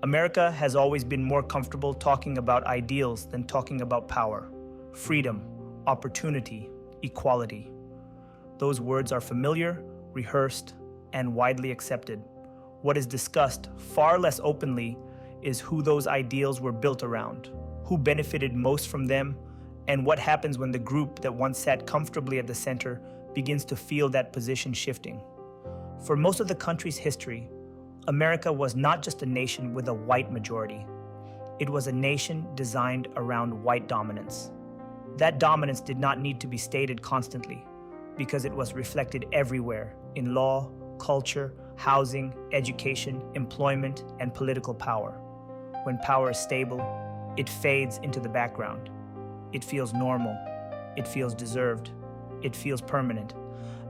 America has always been more comfortable talking about ideals than talking about power, freedom, opportunity, equality. Those words are familiar, rehearsed, and widely accepted. What is discussed far less openly is who those ideals were built around, who benefited most from them, and what happens when the group that once sat comfortably at the center begins to feel that position shifting. For most of the country's history, America was not just a nation with a white majority. It was a nation designed around white dominance. That dominance did not need to be stated constantly, because it was reflected everywhere in law, culture, housing, education, employment, and political power. When power is stable, it fades into the background. It feels normal. It feels deserved. It feels permanent.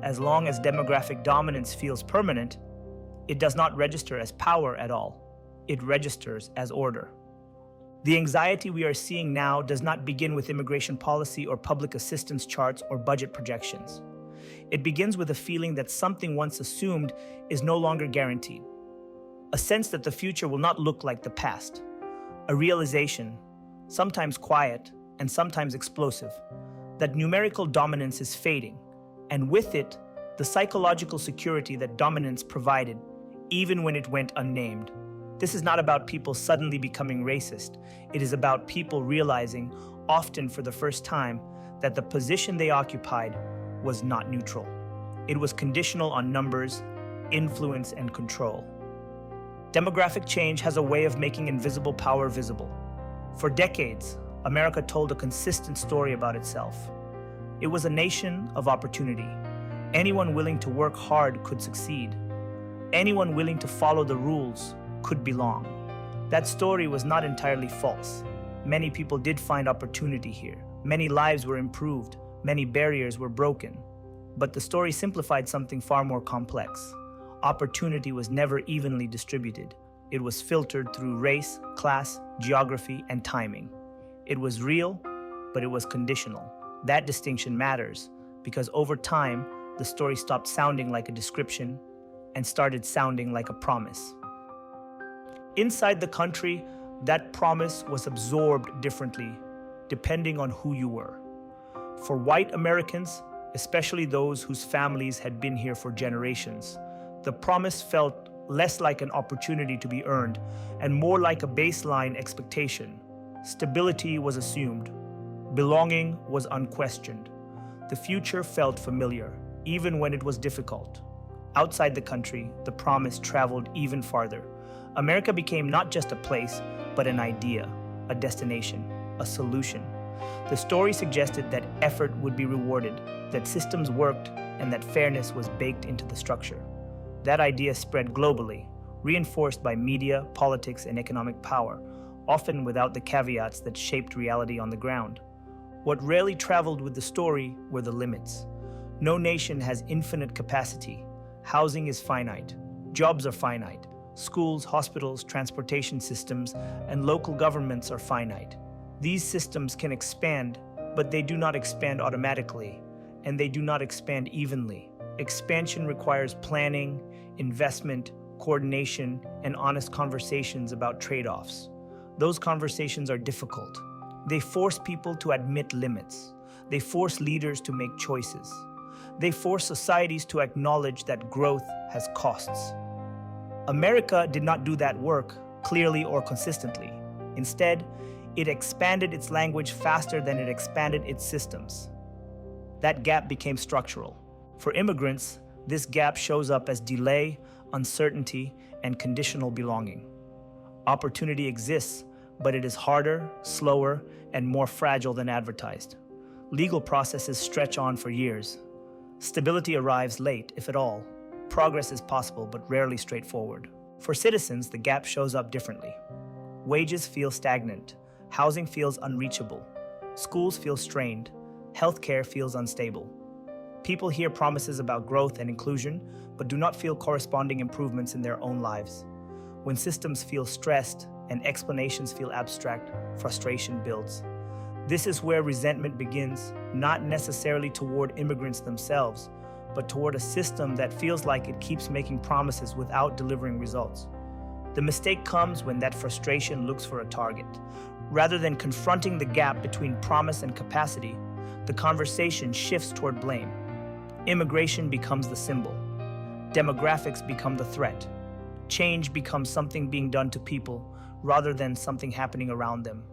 As long as demographic dominance feels permanent, it does not register as power at all. It registers as order. The anxiety we are seeing now does not begin with immigration policy or public assistance charts or budget projections. It begins with a feeling that something once assumed is no longer guaranteed. A sense that the future will not look like the past. A realization, sometimes quiet and sometimes explosive, that numerical dominance is fading, and with it, the psychological security that dominance provided, even when it went unnamed. This is not about people suddenly becoming racist. It is about people realizing, often for the first time, that the position they occupied was not neutral. It was conditional on numbers, influence, and control. Demographic change has a way of making invisible power visible. For decades, America told a consistent story about itself. It was a nation of opportunity. Anyone willing to work hard could succeed. Anyone willing to follow the rules could belong. That story was not entirely false. Many people did find opportunity here. Many lives were improved. Many barriers were broken. But the story simplified something far more complex. Opportunity was never evenly distributed. It was filtered through race, class, geography, and timing. It was real, but it was conditional. That distinction matters because over time, the story stopped sounding like a description and started sounding like a promise. Inside the country, that promise was absorbed differently, depending on who you were. For white Americans, especially those whose families had been here for generations, the promise felt less like an opportunity to be earned and more like a baseline expectation. Stability was assumed. Belonging was unquestioned. The future felt familiar, even when it was difficult. Outside the country, the promise traveled even farther. America became not just a place, but an idea, a destination, a solution. The story suggested that effort would be rewarded, that systems worked, and that fairness was baked into the structure. That idea spread globally, reinforced by media, politics, and economic power, often without the caveats that shaped reality on the ground. What rarely traveled with the story were the limits. No nation has infinite capacity. Housing is finite. Jobs are finite. Schools, hospitals, transportation systems, and local governments are finite. These systems can expand, but they do not expand automatically, and they do not expand evenly. Expansion requires planning, investment, coordination, and honest conversations about trade-offs. Those conversations are difficult. They force people to admit limits. They force leaders to make choices. They force societies to acknowledge that growth has costs. America did not do that work clearly or consistently. Instead, it expanded its language faster than it expanded its systems. That gap became structural. For immigrants, this gap shows up as delay, uncertainty, and conditional belonging. Opportunity exists, but it is harder, slower, and more fragile than advertised. Legal processes stretch on for years. Stability arrives late, if at all. Progress is possible, but rarely straightforward. For citizens, the gap shows up differently. Wages feel stagnant. Housing feels unreachable. Schools feel strained. Healthcare feels unstable. People hear promises about growth and inclusion, but do not feel corresponding improvements in their own lives. When systems feel stressed and explanations feel abstract, frustration builds. This is where resentment begins, not necessarily toward immigrants themselves, but toward a system that feels like it keeps making promises without delivering results. The mistake comes when that frustration looks for a target. Rather than confronting the gap between promise and capacity, the conversation shifts toward blame. Immigration becomes the symbol. Demographics become the threat. Change becomes something being done to people rather than something happening around them.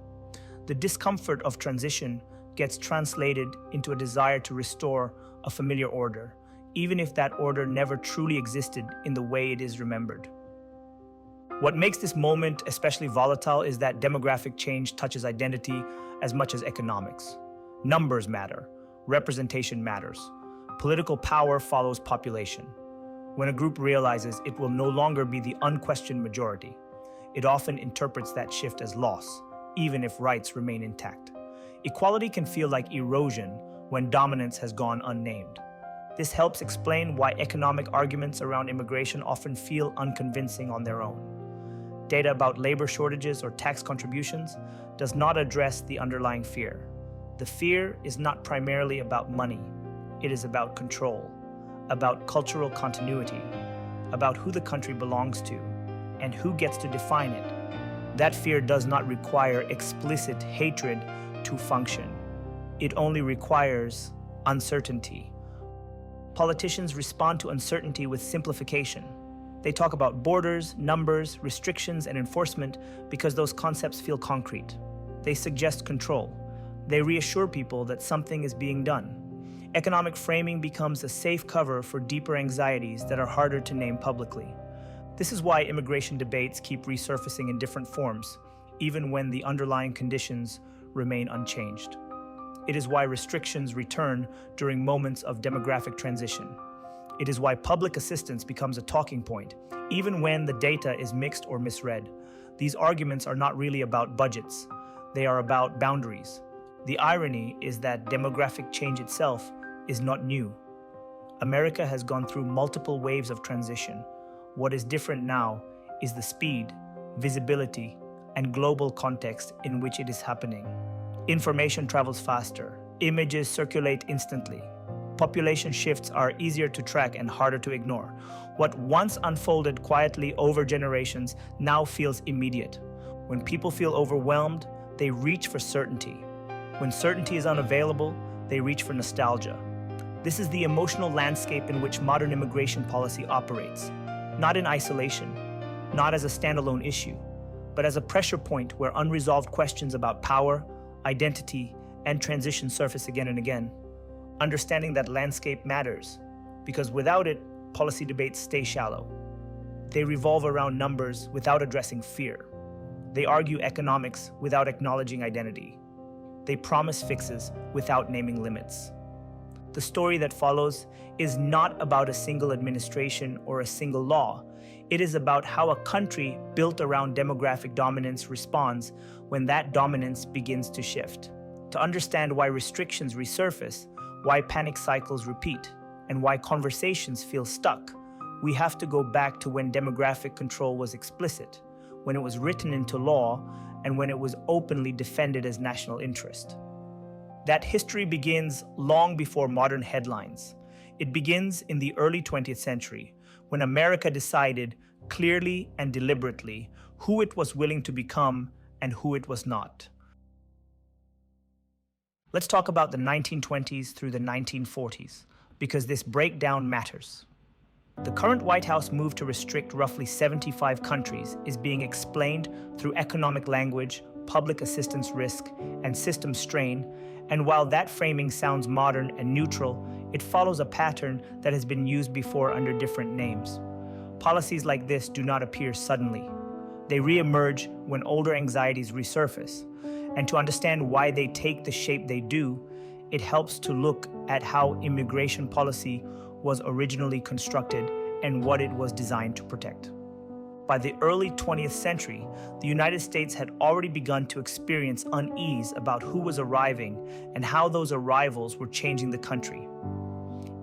The discomfort of transition gets translated into a desire to restore a familiar order, even if that order never truly existed in the way it is remembered. What makes this moment especially volatile is that demographic change touches identity as much as economics. Numbers matter. Representation matters. Political power follows population. When a group realizes it will no longer be the unquestioned majority, it often interprets that shift as loss, even if rights remain intact. Equality can feel like erosion when dominance has gone unnamed. This helps explain why economic arguments around immigration often feel unconvincing on their own. Data about labor shortages or tax contributions does not address the underlying fear. The fear is not primarily about money. It is about control, about cultural continuity, about who the country belongs to, and who gets to define it. That fear does not require explicit hatred to function. It only requires uncertainty. Politicians respond to uncertainty with simplification. They talk about borders, numbers, restrictions, and enforcement because those concepts feel concrete. They suggest control. They reassure people that something is being done. Economic framing becomes a safe cover for deeper anxieties that are harder to name publicly. This is why immigration debates keep resurfacing in different forms, even when the underlying conditions remain unchanged. It is why restrictions return during moments of demographic transition. It is why public assistance becomes a talking point, even when the data is mixed or misread. These arguments are not really about budgets. They are about boundaries. The irony is that demographic change itself is not new. America has gone through multiple waves of transition. What is different now is the speed, visibility, and global context in which it is happening. Information travels faster. Images circulate instantly. Population shifts are easier to track and harder to ignore. What once unfolded quietly over generations now feels immediate. When people feel overwhelmed, they reach for certainty. When certainty is unavailable, they reach for nostalgia. This is the emotional landscape in which modern immigration policy operates, not in isolation, not as a standalone issue, but as a pressure point where unresolved questions about power, identity, and transition surface again and again. Understanding that landscape matters, because without it, policy debates stay shallow. They revolve around numbers without addressing fear. They argue economics without acknowledging identity. They promise fixes without naming limits. The story that follows is not about a single administration or a single law. It is about how a country built around demographic dominance responds when that dominance begins to shift. To understand why restrictions resurface, why panic cycles repeat, and why conversations feel stuck, we have to go back to when demographic control was explicit, when it was written into law, and when it was openly defended as national interest. That history begins long before modern headlines. It begins in the early 20th century, when America decided clearly and deliberately who it was willing to become and who it was not. Let's talk about the 1920s through the 1940s, because this breakdown matters. The current White House move to restrict roughly 75 countries is being explained through economic language, public assistance risk, and system strain, and while that framing sounds modern and neutral, it follows a pattern that has been used before under different names. Policies like this do not appear suddenly. They re-emerge when older anxieties resurface. And to understand why they take the shape they do, it helps to look at how immigration policy was originally constructed and what it was designed to protect. By the early 20th century, the United States had already begun to experience unease about who was arriving and how those arrivals were changing the country.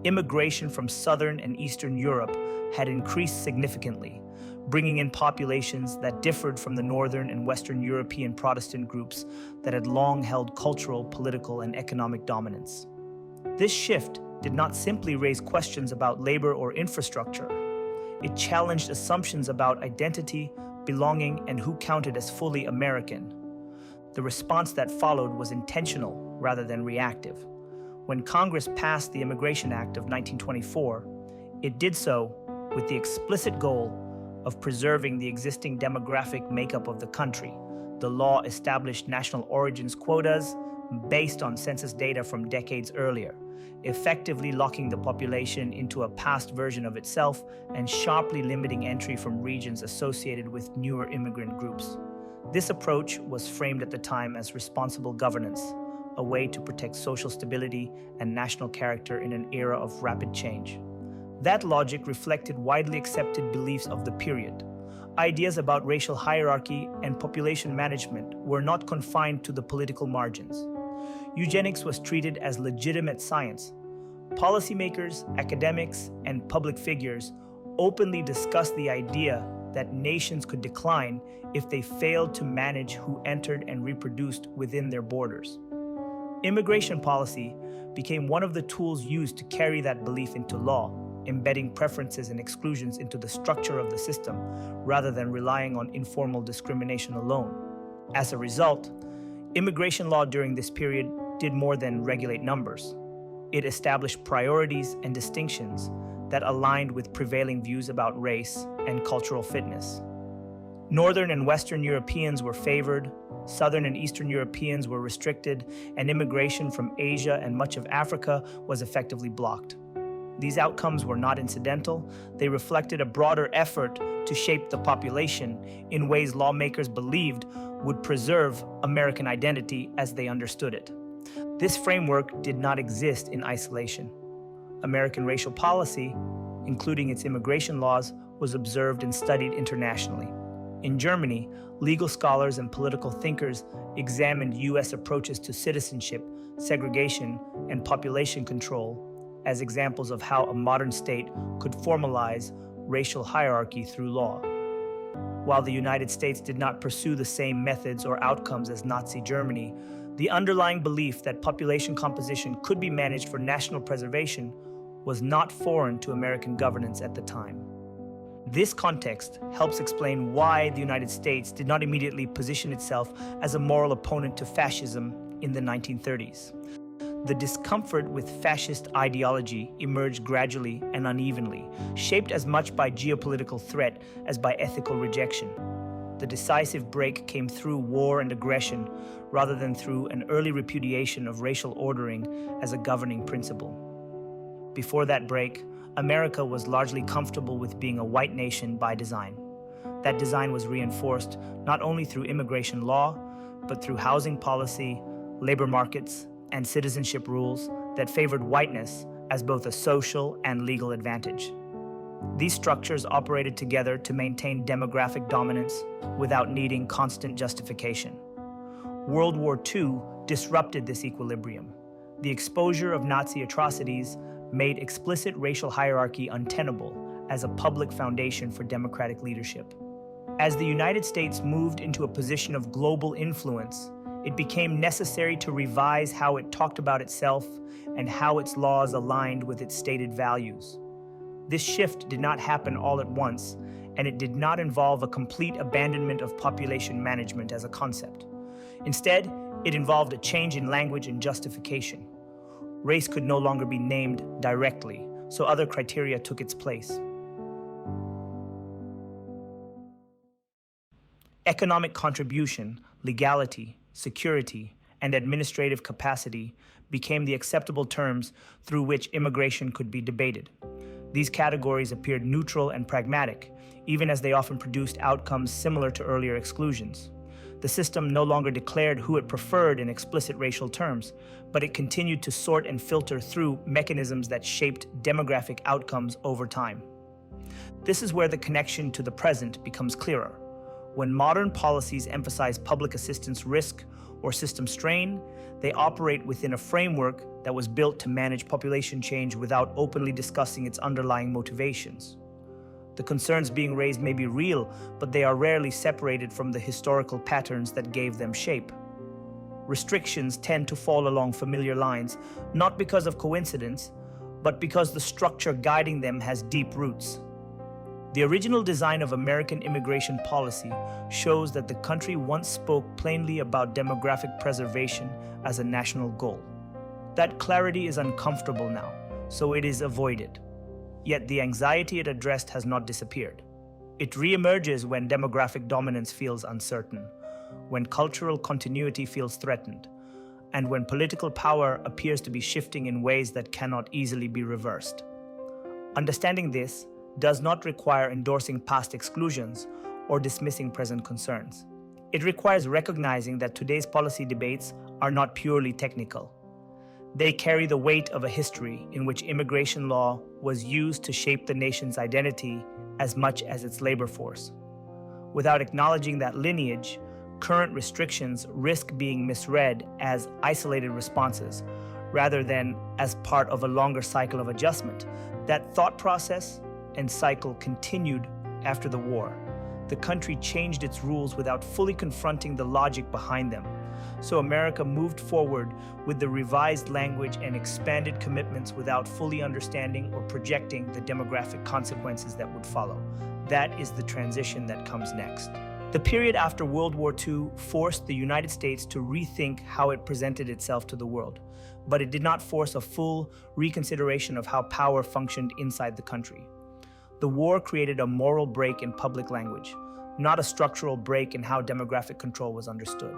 Immigration from Southern and Eastern Europe had increased significantly, bringing in populations that differed from the Northern and Western European Protestant groups that had long held cultural, political, and economic dominance. This shift did not simply raise questions about labor or infrastructure. It challenged assumptions about identity belonging, and who counted as fully American. The response that followed was intentional rather than reactive. When Congress passed the Immigration Act of 1924, it did so with the explicit goal of preserving the existing demographic makeup of the country. The law established national origins quotas based on census data from decades earlier, effectively locking the population into a past version of itself and sharply limiting entry from regions associated with newer immigrant groups. This approach was framed at the time as responsible governance, a way to protect social stability and national character in an era of rapid change. That logic reflected widely accepted beliefs of the period. Ideas about racial hierarchy and population management were not confined to the political margins. Eugenics was treated as legitimate science. Policymakers, academics, and public figures openly discussed the idea that nations could decline if they failed to manage who entered and reproduced within their borders. Immigration policy became one of the tools used to carry that belief into law, embedding preferences and exclusions into the structure of the system rather than relying on informal discrimination alone. As a result, immigration law during this period did more than regulate numbers. It established priorities and distinctions that aligned with prevailing views about race and cultural fitness. Northern and Western Europeans were favored, Southern and Eastern Europeans were restricted, and immigration from Asia and much of Africa was effectively blocked. These outcomes were not incidental. They reflected a broader effort to shape the population in ways lawmakers believed would preserve American identity as they understood it. This framework did not exist in isolation. American racial policy, including its immigration laws, was observed and studied internationally. In Germany, legal scholars and political thinkers examined U.S. approaches to citizenship, segregation, and population control as examples of how a modern state could formalize racial hierarchy through law. While the United States did not pursue the same methods or outcomes as Nazi Germany, the underlying belief that population composition could be managed for national preservation was not foreign to American governance at the time. This context helps explain why the United States did not immediately position itself as a moral opponent to fascism in the 1930s. The discomfort with fascist ideology emerged gradually and unevenly, shaped as much by geopolitical threat as by ethical rejection. The decisive break came through war and aggression rather than through an early repudiation of racial ordering as a governing principle. Before that break, America was largely comfortable with being a white nation by design. That design was reinforced not only through immigration law, but through housing policy, labor markets, and citizenship rules that favored whiteness as both a social and legal advantage. These structures operated together to maintain demographic dominance without needing constant justification. World War II disrupted this equilibrium. The exposure of Nazi atrocities made explicit racial hierarchy untenable as a public foundation for democratic leadership. As the United States moved into a position of global influence, it became necessary to revise how it talked about itself and how its laws aligned with its stated values. This shift did not happen all at once, and it did not involve a complete abandonment of population management as a concept. Instead, it involved a change in language and justification. Race could no longer be named directly, so other criteria took its place. Economic contribution, legality, security, and administrative capacity became the acceptable terms through which immigration could be debated. These categories appeared neutral and pragmatic, even as they often produced outcomes similar to earlier exclusions. The system no longer declared who it preferred in explicit racial terms, but it continued to sort and filter through mechanisms that shaped demographic outcomes over time. This is where the connection to the present becomes clearer. When modern policies emphasize public assistance risk or system strain, they operate within a framework that was built to manage population change without openly discussing its underlying motivations. The concerns being raised may be real, but they are rarely separated from the historical patterns that gave them shape. Restrictions tend to fall along familiar lines, not because of coincidence, but because the structure guiding them has deep roots. The original design of American immigration policy shows that the country once spoke plainly about demographic preservation as a national goal. That clarity is uncomfortable now, so it is avoided. Yet the anxiety it addressed has not disappeared. It reemerges when demographic dominance feels uncertain, when cultural continuity feels threatened, and when political power appears to be shifting in ways that cannot easily be reversed. Understanding this does not require endorsing past exclusions or dismissing present concerns. It requires recognizing that today's policy debates are not purely technical. They carry the weight of a history in which immigration law was used to shape the nation's identity as much as its labor force. Without acknowledging that lineage, current restrictions risk being misread as isolated responses rather than as part of a longer cycle of adjustment. That thought process and cycle continued after the war. The country changed its rules without fully confronting the logic behind them. So America moved forward with the revised language and expanded commitments without fully understanding or projecting the demographic consequences that would follow. That is the transition that comes next. The period after World War II forced the United States to rethink how it presented itself to the world, but it did not force a full reconsideration of how power functioned inside the country. The war created a moral break in public language, not a structural break in how demographic control was understood.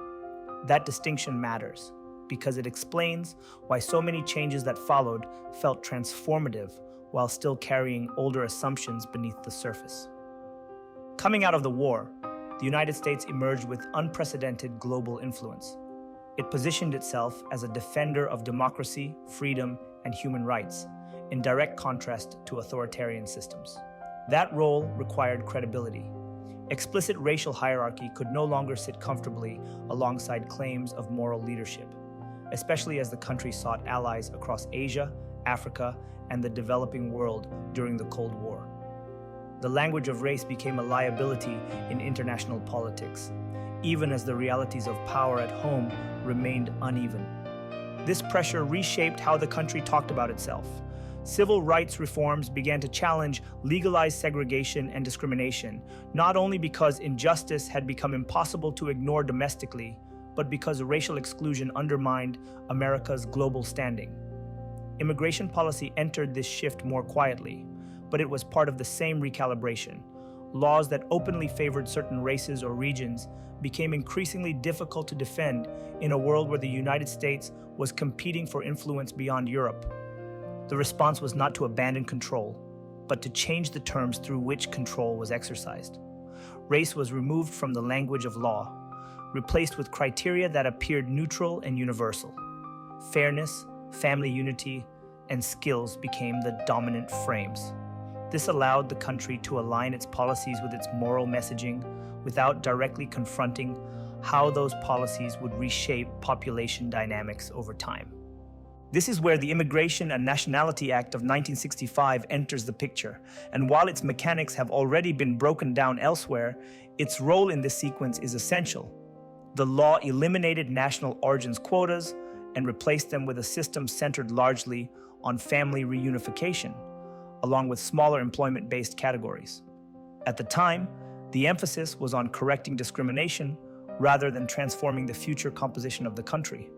That distinction matters because it explains why so many changes that followed felt transformative while still carrying older assumptions beneath the surface. Coming out of the war, the United States emerged with unprecedented global influence. It positioned itself as a defender of democracy, freedom, and human rights, in direct contrast to authoritarian systems. That role required credibility. Explicit racial hierarchy could no longer sit comfortably alongside claims of moral leadership, especially as the country sought allies across Asia, Africa, and the developing world during the Cold War. The language of race became a liability in international politics, even as the realities of power at home remained uneven. This pressure reshaped how the country talked about itself. Civil rights reforms began to challenge legalized segregation and discrimination, not only because injustice had become impossible to ignore domestically, but because racial exclusion undermined America's global standing. Immigration policy entered this shift more quietly, but it was part of the same recalibration. Laws that openly favored certain races or regions became increasingly difficult to defend in a world where the United States was competing for influence beyond Europe. The response was not to abandon control, but to change the terms through which control was exercised. Race was removed from the language of law, replaced with criteria that appeared neutral and universal. Fairness, family unity, and skills became the dominant frames. This allowed the country to align its policies with its moral messaging without directly confronting how those policies would reshape population dynamics over time. This is where the Immigration and Nationality Act of 1965 enters the picture, and while its mechanics have already been broken down elsewhere, its role in this sequence is essential. The law eliminated national origins quotas and replaced them with a system centered largely on family reunification, along with smaller employment-based categories. At the time, the emphasis was on correcting discrimination rather than transforming the future composition of the country.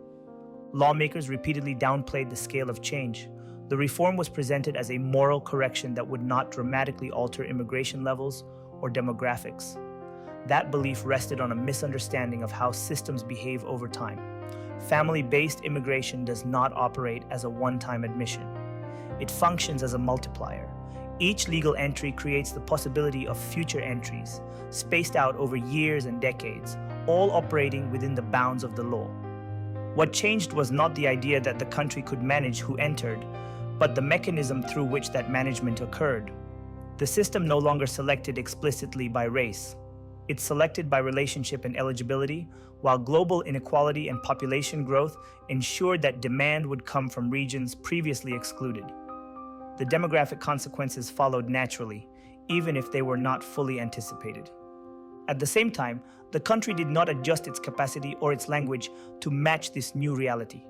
Lawmakers repeatedly downplayed the scale of change. The reform was presented as a moral correction that would not dramatically alter immigration levels or demographics. That belief rested on a misunderstanding of how systems behave over time. Family-based immigration does not operate as a one-time admission. It functions as a multiplier. Each legal entry creates the possibility of future entries, spaced out over years and decades, all operating within the bounds of the law. What changed was not the idea that the country could manage who entered, but the mechanism through which that management occurred. The system no longer selected explicitly by race. It selected by relationship and eligibility, while global inequality and population growth ensured that demand would come from regions previously excluded. The demographic consequences followed naturally, even if they were not fully anticipated. At the same time, the country did not adjust its capacity or its language to match this new reality.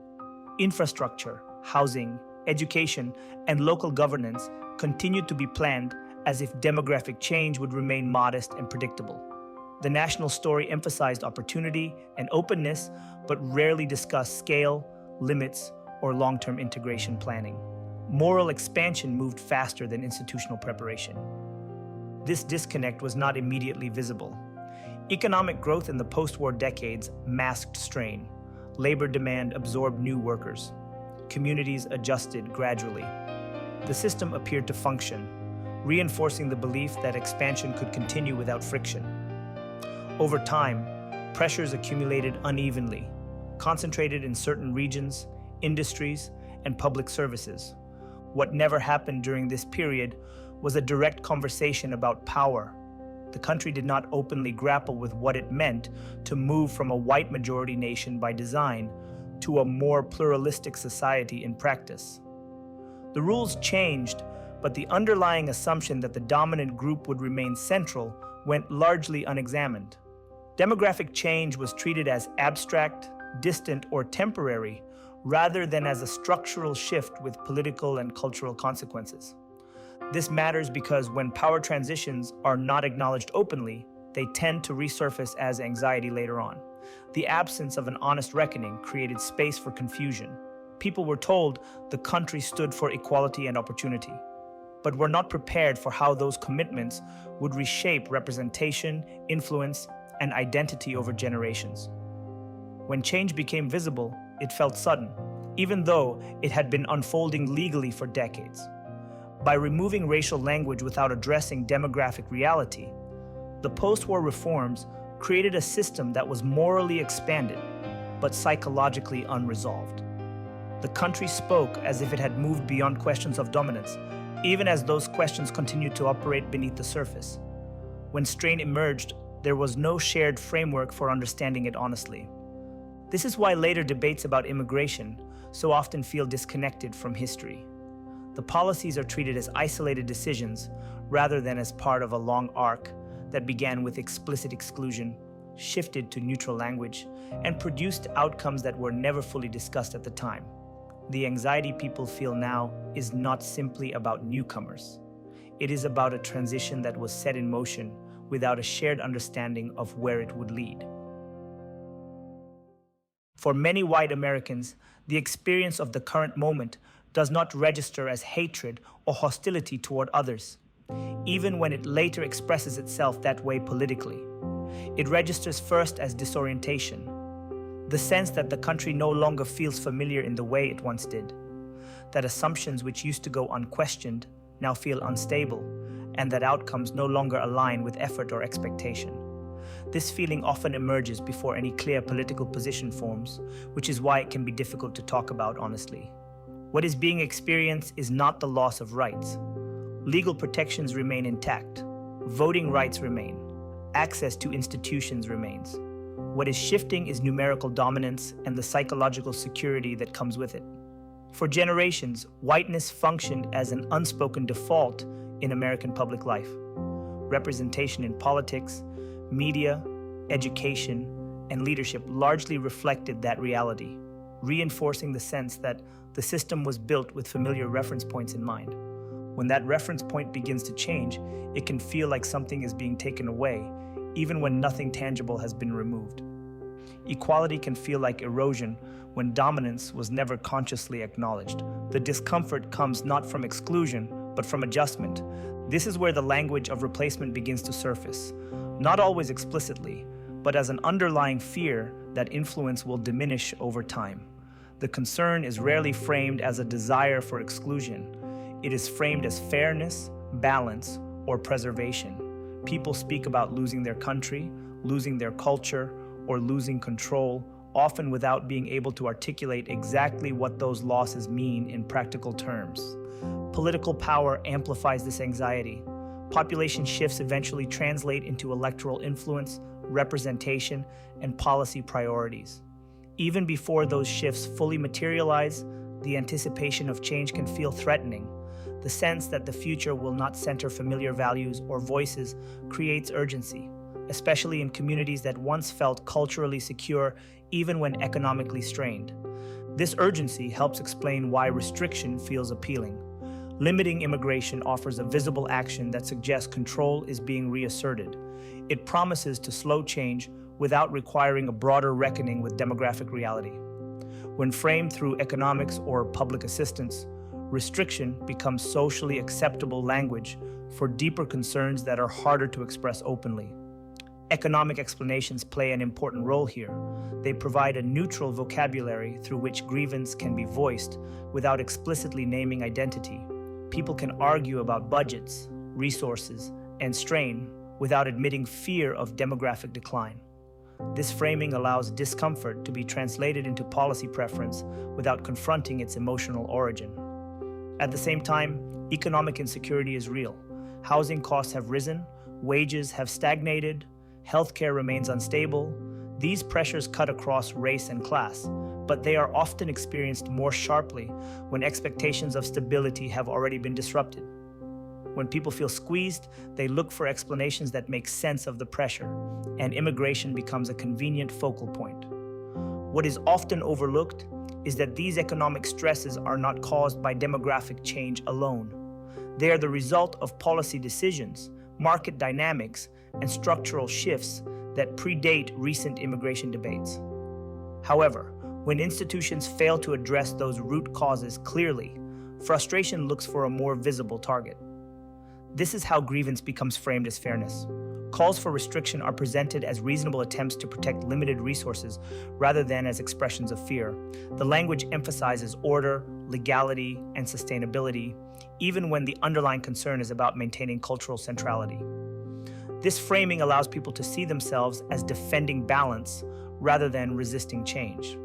Infrastructure, housing, education, and local governance continued to be planned as if demographic change would remain modest and predictable. The national story emphasized opportunity and openness, but rarely discussed scale, limits, or long-term integration planning. Moral expansion moved faster than institutional preparation. This disconnect was not immediately visible. Economic growth in the post-war decades masked strain. Labor demand absorbed new workers. Communities adjusted gradually. The system appeared to function, reinforcing the belief that expansion could continue without friction. Over time, pressures accumulated unevenly, concentrated in certain regions, industries, and public services. What never happened during this period was a direct conversation about power. The country did not openly grapple with what it meant to move from a white majority nation by design to a more pluralistic society in practice. The rules changed, but the underlying assumption that the dominant group would remain central went largely unexamined. Demographic change was treated as abstract, distant, or temporary, rather than as a structural shift with political and cultural consequences. This matters because when power transitions are not acknowledged openly, they tend to resurface as anxiety later on. The absence of an honest reckoning created space for confusion. People were told the country stood for equality and opportunity, but were not prepared for how those commitments would reshape representation, influence, and identity over generations. When change became visible, it felt sudden, even though it had been unfolding legally for decades. By removing racial language without addressing demographic reality, the post-war reforms created a system that was morally expanded, but psychologically unresolved. The country spoke as if it had moved beyond questions of dominance, even as those questions continued to operate beneath the surface. When strain emerged, there was no shared framework for understanding it honestly. This is why later debates about immigration so often feel disconnected from history. The policies are treated as isolated decisions rather than as part of a long arc that began with explicit exclusion, shifted to neutral language, and produced outcomes that were never fully discussed at the time. The anxiety people feel now is not simply about newcomers. It is about a transition that was set in motion without a shared understanding of where it would lead. For many white Americans, the experience of the current moment does not register as hatred or hostility toward others, even when it later expresses itself that way politically. It registers first as disorientation, the sense that the country no longer feels familiar in the way it once did, that assumptions which used to go unquestioned now feel unstable, and that outcomes no longer align with effort or expectation. This feeling often emerges before any clear political position forms, which is why it can be difficult to talk about honestly. What is being experienced is not the loss of rights. Legal protections remain intact. Voting rights remain. Access to institutions remains. What is shifting is numerical dominance and the psychological security that comes with it. For generations, whiteness functioned as an unspoken default in American public life. Representation in politics, media, education, and leadership largely reflected that reality, reinforcing the sense that the system was built with familiar reference points in mind. When that reference point begins to change, it can feel like something is being taken away, even when nothing tangible has been removed. Equality can feel like erosion when dominance was never consciously acknowledged. The discomfort comes not from exclusion, but from adjustment. This is where the language of replacement begins to surface, not always explicitly, but as an underlying fear that influence will diminish over time. The concern is rarely framed as a desire for exclusion. It is framed as fairness, balance, or preservation. People speak about losing their country, losing their culture, or losing control, often without being able to articulate exactly what those losses mean in practical terms. Political power amplifies this anxiety. Population shifts eventually translate into electoral influence, representation, and policy priorities. Even before those shifts fully materialize, the anticipation of change can feel threatening. The sense that the future will not center familiar values or voices creates urgency, especially in communities that once felt culturally secure even when economically strained. This urgency helps explain why restriction feels appealing. Limiting immigration offers a visible action that suggests control is being reasserted. It promises to slow change without requiring a broader reckoning with demographic reality. When framed through economics or public assistance, restriction becomes socially acceptable language for deeper concerns that are harder to express openly. Economic explanations play an important role here. They provide a neutral vocabulary through which grievance can be voiced without explicitly naming identity. People can argue about budgets, resources, and strain without admitting fear of demographic decline. This framing allows discomfort to be translated into policy preference without confronting its emotional origin. At the same time, economic insecurity is real. Housing costs have risen, wages have stagnated, healthcare remains unstable. These pressures cut across race and class, but they are often experienced more sharply when expectations of stability have already been disrupted. When people feel squeezed, they look for explanations that make sense of the pressure, and immigration becomes a convenient focal point. What is often overlooked is that these economic stresses are not caused by demographic change alone. They are the result of policy decisions, market dynamics, and structural shifts that predate recent immigration debates. However, when institutions fail to address those root causes clearly, frustration looks for a more visible target. This is how grievance becomes framed as fairness. Calls for restriction are presented as reasonable attempts to protect limited resources rather than as expressions of fear. The language emphasizes order, legality, and sustainability, even when the underlying concern is about maintaining cultural centrality. This framing allows people to see themselves as defending balance rather than resisting change.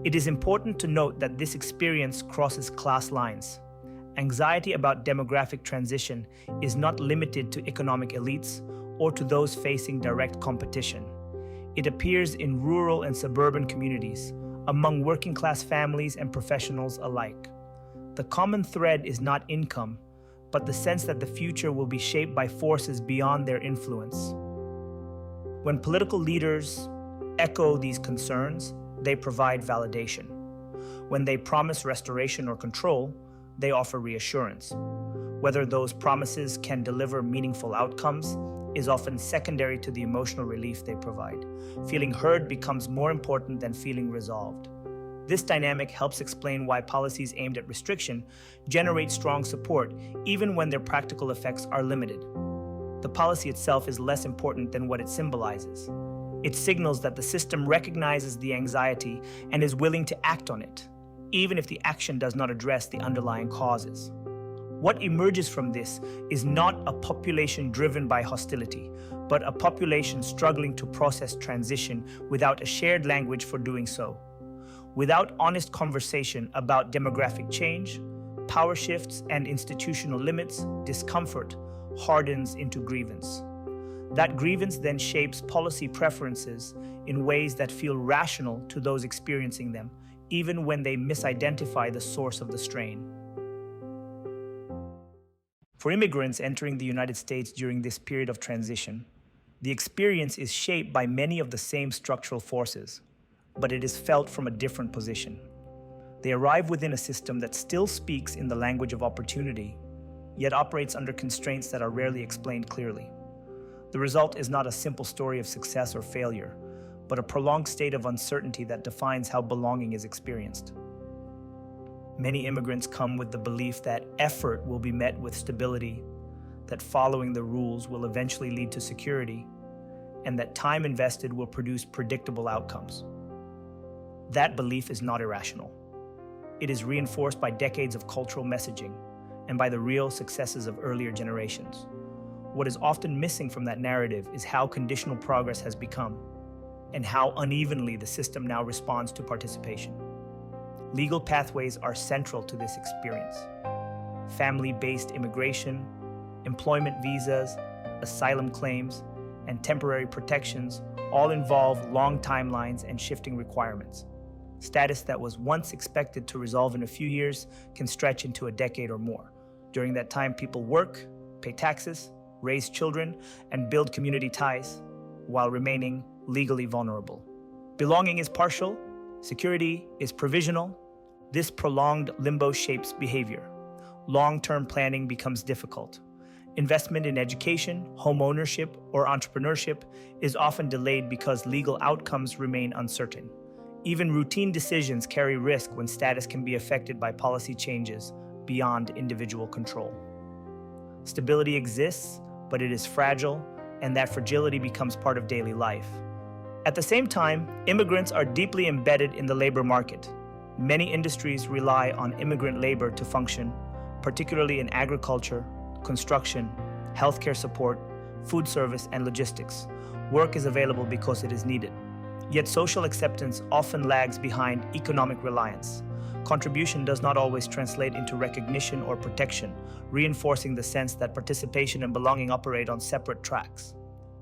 It is important to note that this experience crosses class lines. Anxiety about demographic transition is not limited to economic elites or to those facing direct competition. It appears in rural and suburban communities, among working-class families and professionals alike. The common thread is not income, but the sense that the future will be shaped by forces beyond their influence. When political leaders echo these concerns, they provide validation. When they promise restoration or control, they offer reassurance. Whether those promises can deliver meaningful outcomes is often secondary to the emotional relief they provide. Feeling heard becomes more important than feeling resolved. This dynamic helps explain why policies aimed at restriction generate strong support, even when their practical effects are limited. The policy itself is less important than what it symbolizes. It signals that the system recognizes the anxiety and is willing to act on it, even if the action does not address the underlying causes. What emerges from this is not a population driven by hostility, but a population struggling to process transition without a shared language for doing so. Without honest conversation about demographic change, power shifts, and institutional limits, discomfort hardens into grievance. That grievance then shapes policy preferences in ways that feel rational to those experiencing them, even when they misidentify the source of the strain. For immigrants entering the United States during this period of transition, the experience is shaped by many of the same structural forces, but it is felt from a different position. They arrive within a system that still speaks in the language of opportunity, yet operates under constraints that are rarely explained clearly. The result is not a simple story of success or failure, but a prolonged state of uncertainty that defines how belonging is experienced. Many immigrants come with the belief that effort will be met with stability, that following the rules will eventually lead to security, and that time invested will produce predictable outcomes. That belief is not irrational. It is reinforced by decades of cultural messaging and by the real successes of earlier generations. What is often missing from that narrative is how conditional progress has become and how unevenly the system now responds to participation. Legal pathways are central to this experience. Family-based immigration, employment visas, asylum claims, and temporary protections all involve long timelines and shifting requirements. Status that was once expected to resolve in a few years can stretch into a decade or more. During that time, people work, pay taxes, raise children, and build community ties while remaining legally vulnerable. Belonging is partial, security is provisional. This prolonged limbo shapes behavior. long-term planning becomes difficult. Investment in education, home ownership, or entrepreneurship is often delayed because legal outcomes remain uncertain. Even routine decisions carry risk when status can be affected by policy changes beyond individual control. Stability exists, but it is fragile, and that fragility becomes part of daily life. At the same time, immigrants are deeply embedded in the labor market. Many industries rely on immigrant labor to function, particularly in agriculture, construction, healthcare support, food service, and logistics. Work is available because it is needed. Yet social acceptance often lags behind economic reliance. Contribution does not always translate into recognition or protection, reinforcing the sense that participation and belonging operate on separate tracks.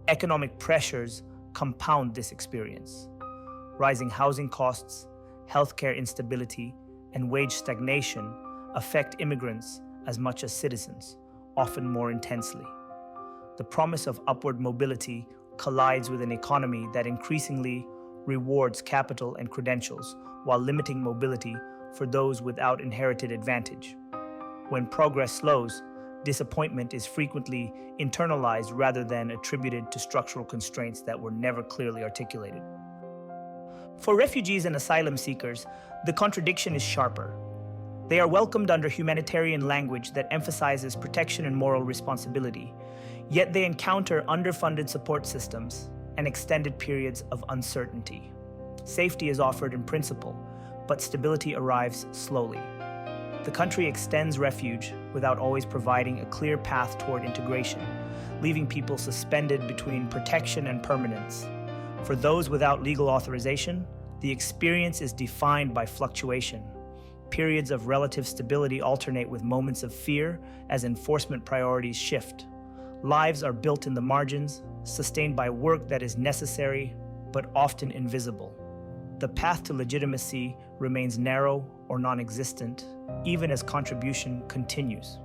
Economic pressures compound this experience. Rising housing costs, healthcare instability, and wage stagnation affect immigrants as much as citizens, often more intensely. The promise of upward mobility collides with an economy that increasingly rewards capital and credentials while limiting mobility for those without inherited advantage. When progress slows, disappointment is frequently internalized rather than attributed to structural constraints that were never clearly articulated. For refugees and asylum seekers, the contradiction is sharper. They are welcomed under humanitarian language that emphasizes protection and moral responsibility, yet they encounter underfunded support systems and extended periods of uncertainty. Safety is offered in principle, but stability arrives slowly. The country extends refuge without always providing a clear path toward integration, leaving people suspended between protection and permanence. For those without legal authorization, the experience is defined by fluctuation. Periods of relative stability alternate with moments of fear as enforcement priorities shift. Lives are built in the margins, sustained by work that is necessary but often invisible. The path to legitimacy remains narrow or non-existent, even as contribution continues.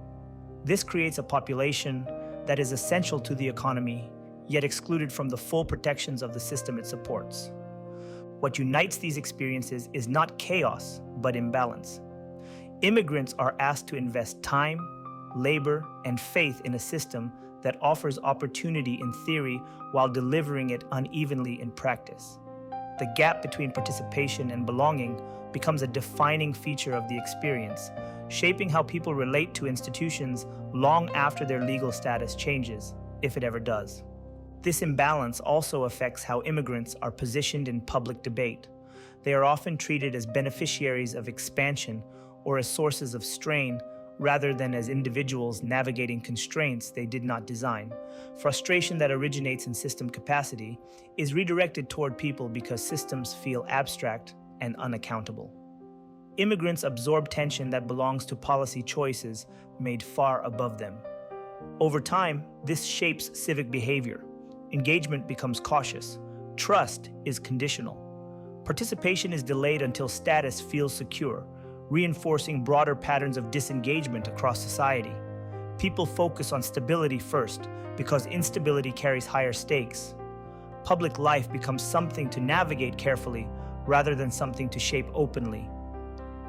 This creates a population that is essential to the economy, yet excluded from the full protections of the system it supports. What unites these experiences is not chaos, but imbalance. Immigrants are asked to invest time, labor, and faith in a system that offers opportunity in theory while delivering it unevenly in practice. The gap between participation and belonging becomes a defining feature of the experience, shaping how people relate to institutions long after their legal status changes, if it ever does. This imbalance also affects how immigrants are positioned in public debate. They are often treated as beneficiaries of expansion or as sources of strain, rather than as individuals navigating constraints they did not design. Frustration that originates in system capacity is redirected toward people because systems feel abstract and unaccountable. Immigrants absorb tension that belongs to policy choices made far above them. Over time, this shapes civic behavior. Engagement becomes cautious. Trust is conditional. Participation is delayed until status feels secure, reinforcing broader patterns of disengagement across society. People focus on stability first because instability carries higher stakes. Public life becomes something to navigate carefully rather than something to shape openly.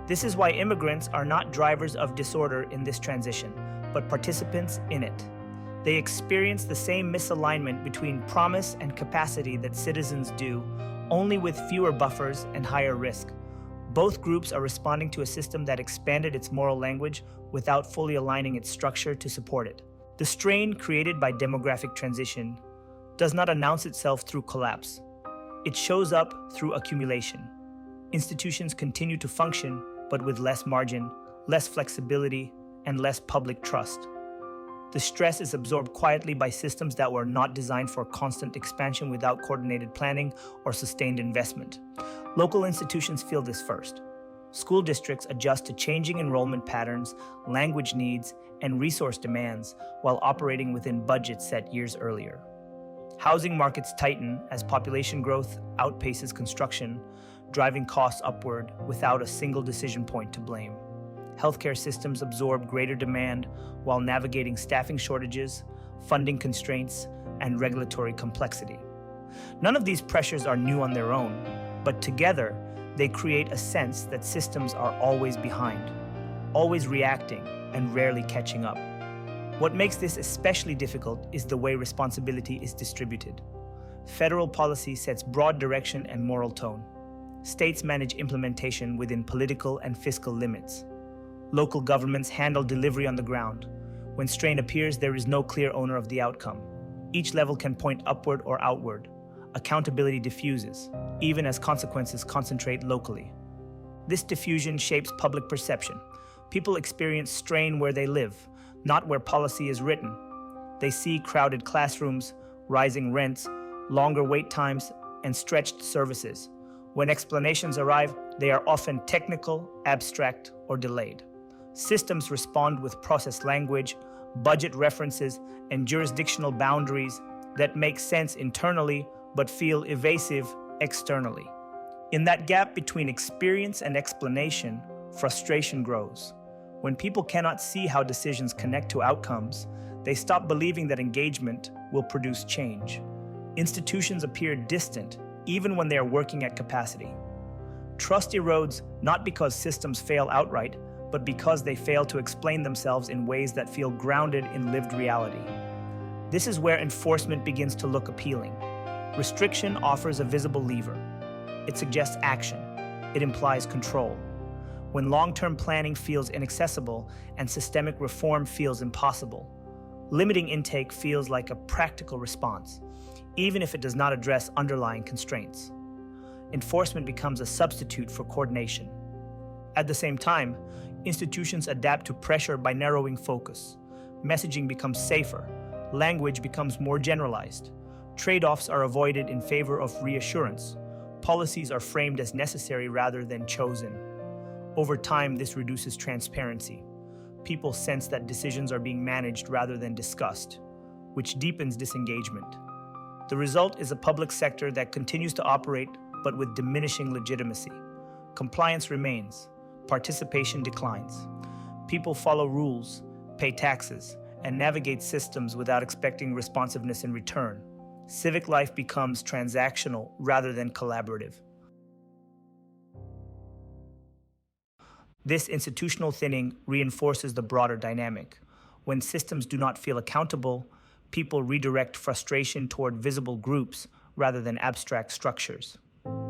This is why immigrants are not drivers of disorder in this transition, but participants in it. They experience the same misalignment between promise and capacity that citizens do, only with fewer buffers and higher risk. Both groups are responding to a system that expanded its moral language without fully aligning its structure to support it. The strain created by demographic transition does not announce itself through collapse. It shows up through accumulation. Institutions continue to function, but with less margin, less flexibility, and less public trust. The stress is absorbed quietly by systems that were not designed for constant expansion without coordinated planning or sustained investment. Local institutions feel this first. School districts adjust to changing enrollment patterns, language needs, and resource demands while operating within budgets set years earlier. Housing markets tighten as population growth outpaces construction, driving costs upward without a single decision point to blame. Healthcare systems absorb greater demand while navigating staffing shortages, funding constraints, and regulatory complexity. None of these pressures are new on their own, but together they create a sense that systems are always behind, always reacting, and rarely catching up. What makes this especially difficult is the way responsibility is distributed. Federal policy sets broad direction and moral tone. States manage implementation within political and fiscal limits. Local governments handle delivery on the ground. When strain appears, there is no clear owner of the outcome. Each level can point upward or outward. Accountability diffuses, even as consequences concentrate locally. This diffusion shapes public perception. People experience strain where they live, not where policy is written. They see crowded classrooms, rising rents, longer wait times, and stretched services. When explanations arrive, they are often technical, abstract, or delayed. Systems respond with processed language, budget references, and jurisdictional boundaries that make sense internally but feel evasive externally. In that gap between experience and explanation, frustration grows. When people cannot see how decisions connect to outcomes, they stop believing that engagement will produce change. Institutions appear distant, even when they are working at capacity. Trust erodes not because systems fail outright, but because they fail to explain themselves in ways that feel grounded in lived reality. This is where enforcement begins to look appealing. Restriction offers a visible lever. It suggests action. It implies control. When long-term planning feels inaccessible and systemic reform feels impossible, limiting intake feels like a practical response, even if it does not address underlying constraints. Enforcement becomes a substitute for coordination. At the same time, institutions adapt to pressure by narrowing focus. Messaging becomes safer. Language becomes more generalized. Trade-offs are avoided in favor of reassurance. Policies are framed as necessary rather than chosen. Over time, this reduces transparency. People sense that decisions are being managed rather than discussed, which deepens disengagement. The result is a public sector that continues to operate, but with diminishing legitimacy. Compliance remains. Participation declines. People follow rules, pay taxes, and navigate systems without expecting responsiveness in return. Civic life becomes transactional rather than collaborative. This institutional thinning reinforces the broader dynamic. When systems do not feel accountable, people redirect frustration toward visible groups rather than abstract structures.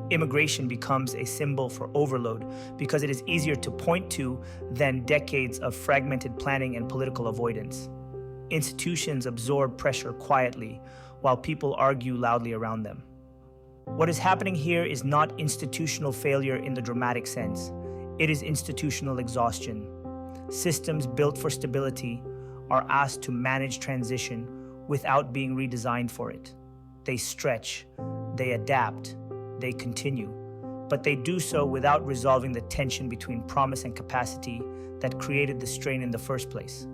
Immigration becomes a symbol for overload because it is easier to point to than decades of fragmented planning and political avoidance. Institutions absorb pressure quietly, while people argue loudly around them. What is happening here is not institutional failure in the dramatic sense. It is institutional exhaustion. Systems built for stability are asked to manage transition without being redesigned for it. They stretch, they adapt, they continue, but they do so without resolving the tension between promise and capacity that created the strain in the first place.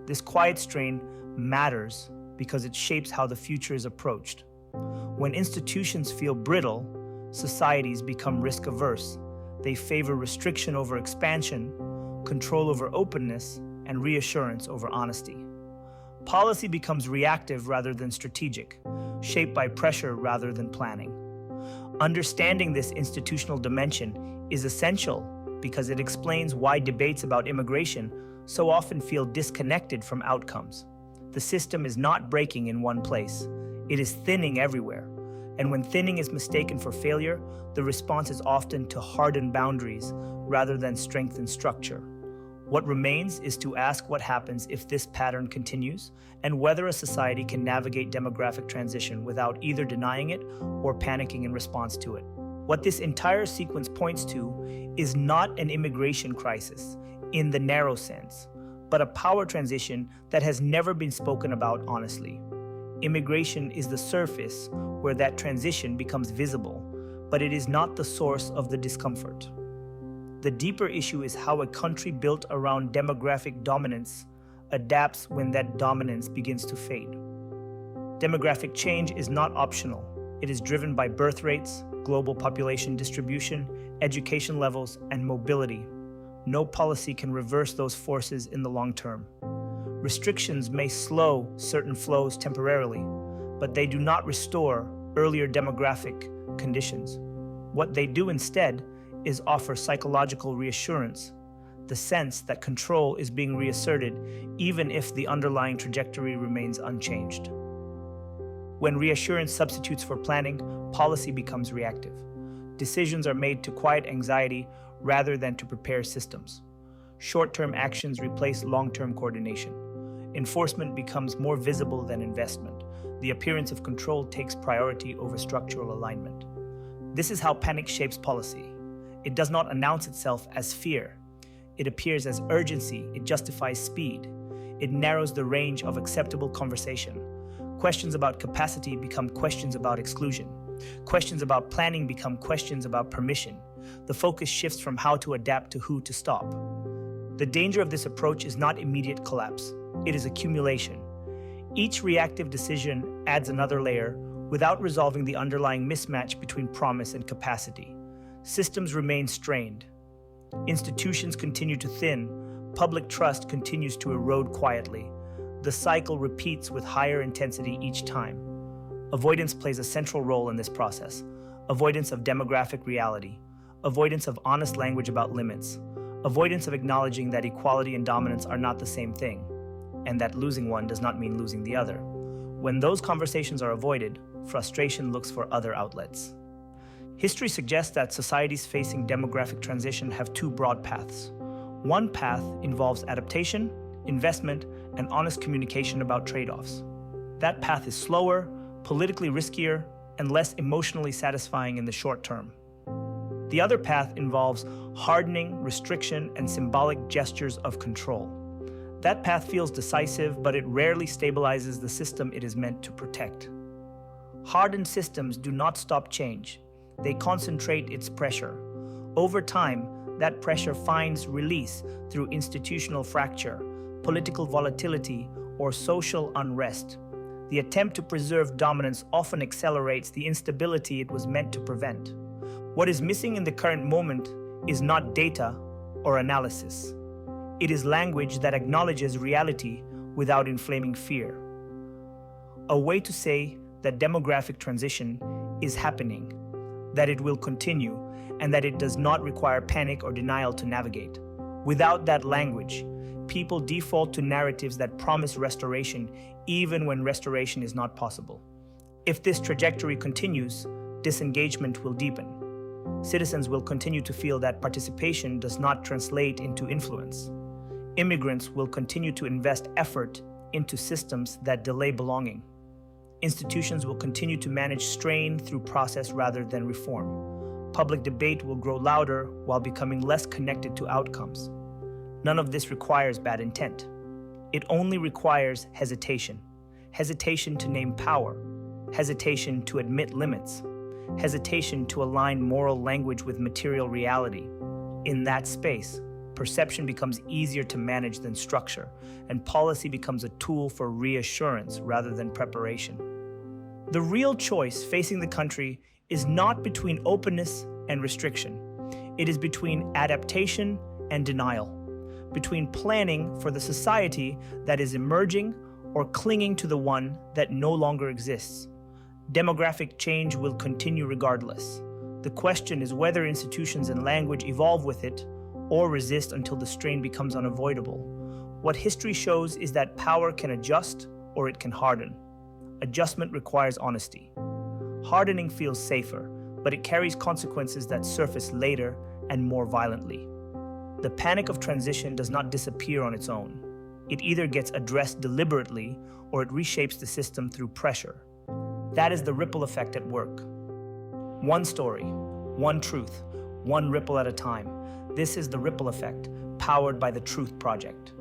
This quiet strain matters because it shapes how the future is approached. When institutions feel brittle, societies become risk-averse. They favor restriction over expansion, control over openness, and reassurance over honesty. Policy becomes reactive rather than strategic, shaped by pressure rather than planning. Understanding this institutional dimension is essential because it explains why debates about immigration so often feel disconnected from outcomes. The system is not breaking in one place. It is thinning everywhere. And when thinning is mistaken for failure, the response is often to harden boundaries rather than strengthen structure. What remains is to ask what happens if this pattern continues and whether a society can navigate demographic transition without either denying it or panicking in response to it. What this entire sequence points to is not an immigration crisis in the narrow sense, but a power transition that has never been spoken about honestly. Immigration is the surface where that transition becomes visible, but it is not the source of the discomfort. The deeper issue is how a country built around demographic dominance adapts when that dominance begins to fade. Demographic change is not optional. It is driven by birth rates, global population distribution, education levels, and mobility. No policy can reverse those forces in the long term. Restrictions may slow certain flows temporarily, but they do not restore earlier demographic conditions. What they do instead is offer psychological reassurance. the sense that control is being reasserted even if the underlying trajectory remains unchanged. When reassurance substitutes for planning, policy becomes reactive. Decisions are made to quiet anxiety rather than to prepare systems. Short-term actions replace long-term coordination. Enforcement becomes more visible than investment. The appearance of control takes priority over structural alignment. This is how panic shapes policy. It does not announce itself as fear. It appears as urgency. It justifies speed. It narrows the range of acceptable conversation. Questions about capacity become questions about exclusion. Questions about planning become questions about permission. The focus shifts from how to adapt to who to stop. The danger of this approach is not immediate collapse. It is accumulation. Each reactive decision adds another layer without resolving the underlying mismatch between promise and capacity. Systems remain strained. Institutions continue to thin. Public trust continues to erode quietly. The cycle repeats with higher intensity each time. Avoidance plays a central role in this process. Avoidance of demographic reality. Avoidance of honest language about limits. Avoidance of acknowledging that equality and dominance are not the same thing, and that losing one does not mean losing the other. When those conversations are avoided, frustration looks for other outlets. History suggests that societies facing demographic transition have two broad paths. One path involves adaptation, investment, and honest communication about trade-offs. That path is slower, politically riskier, and less emotionally satisfying in the short term. The other path involves hardening, restriction, and symbolic gestures of control. That path feels decisive, but it rarely stabilizes the system it is meant to protect. Hardened systems do not stop change. They concentrate its pressure. Over time, that pressure finds release through institutional fracture, political volatility, or social unrest. The attempt to preserve dominance often accelerates the instability it was meant to prevent. What is missing in the current moment is not data or analysis. It is language that acknowledges reality without inflaming fear. A way to say that demographic transition is happening, that it will continue, and that it does not require panic or denial to navigate. Without that language, people default to narratives that promise restoration even when restoration is not possible. If this trajectory continues, disengagement will deepen. Citizens will continue to feel that participation does not translate into influence. Immigrants will continue to invest effort into systems that delay belonging. Institutions will continue to manage strain through process rather than reform. Public debate will grow louder while becoming less connected to outcomes. None of this requires bad intent. It only requires hesitation. Hesitation to name power. Hesitation to admit limits. Hesitation to align moral language with material reality. In that space, perception becomes easier to manage than structure, and policy becomes a tool for reassurance rather than preparation. The real choice facing the country is not between openness and restriction. It is between adaptation and denial, between planning for the society that is emerging or clinging to the one that no longer exists. Demographic change will continue regardless. The question is whether institutions and language evolve with it or resist until the strain becomes unavoidable. What history shows is that power can adjust or it can harden. Adjustment requires honesty. Hardening feels safer, but it carries consequences that surface later and more violently. The panic of transition does not disappear on its own. It either gets addressed deliberately or it reshapes the system through pressure. That is the ripple effect at work. One story, one truth, one ripple at a time. This is the ripple effect, powered by the Truth Project.